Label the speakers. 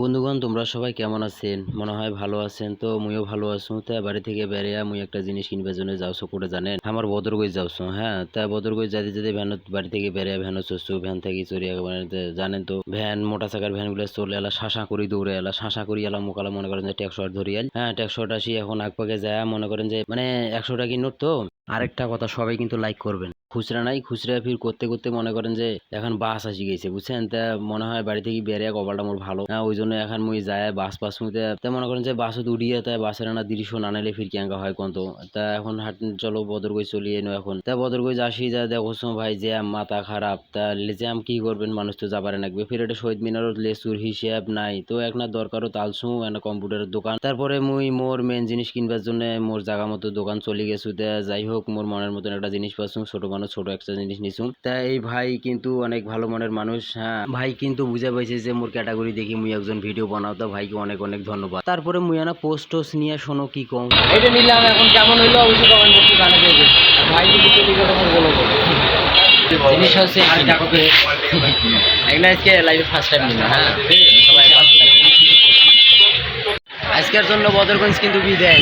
Speaker 1: বন্ধুগণ তোমরা সবাই কেমন আছেন? মনে হয় ভালো আছেন। তো মুইও ভালো আছি। তা বাড়ি থেকে বেরিয়া মুই একটা জিনিস কিনবার জন্য যাওছো করে জানেন আমার বদরগঞ্জ যাওছো। হ্যাঁ, তা বদরগঞ্জ যেতে যেতে ভ্যান বাড়ি থেকে বেরিয়া ভ্যানও চড়ছো, ভ্যান থেকে চড়িয়া মানে জানেন তো ভ্যান মোটা চাকার ভ্যান গুলো চলে এলা শাঁসা করি দৌড়ে এলা শাঁসা করি এলা মোকালা মনে করেন যে ট্যাক্সো ধরি আল। হ্যাঁ, ট্যাক্সো আসি এখন আগপাকে যায় মনে করেন যে মানে 100 টাকা নোট তো। আরেকটা কথা সবাই কিন্তু লাইক করবেন, খুচরা নাই, খুচরা ফির করতে করতে মনে করেন যে এখন বাস আসি গেছে বুঝছেন। তা মনে হয় বাড়ি থেকে বেরিয়ে কপালটা মোর ভালো, হ্যাঁ ওই জন্য এখন মুই যায় বাস পাস মুইতে তা মনে করেন যে বাসে উড়িয়ে তাই বাসের না দৃশ্য না নাইলে ফির কেঙ্কা হয় কোন তো। তা এখন হাট চলো বদরগঞ্জ চলি এনো এখন। তা বদরগঞ্জ আসি যা দেখো ভাই জ্যাম মাথা খারাপ। তা জ্যাম কি করবেন, মানুষ তো যাবারে লাগবে। ফির এটা শহীদ মিনারও লেসুর হিসাব নাই তো এক না দরকারও তালছু একটা কম্পিউটারের দোকান। তারপরে মুই মোর মেন জিনিস কিনবার জন্য মোর জায়গা মতো দোকান চলে গেছু। তা যাই হোক মোর মনের মতন একটা জিনিস পাচ্ছু, ছোট মানুষ ছোট একটা জিনিস নিছু। তা এই ভাই কিন্তু অনেক ভালো মনের মানুষ। হ্যাঁ, ভাই কিন্তু বুঝে পাইছে যে মোর ক্যাটাগরি দেখি মুই একজন ভিডিও বানাও। তা ভাইকে অনেক অনেক ধন্যবাদ। তারপরে মুই না পোস্ট টোস্ট নিয়ে শোনো কি কম এটা নিলাম, এখন কেমন হইলো অবশ্যই কমেন্ট বক্সে জানা যাবে। ভাই কিন্তু চলে গেল মোর বলো জিনিস হচ্ছে আমি টাকা পেয়ে এগুলো আজকে লাইভে ফার্স্ট টাইম নিলাম। হ্যাঁ সবাই আজকের জন্য বদরগঞ্জ কিন্তু বিদায়।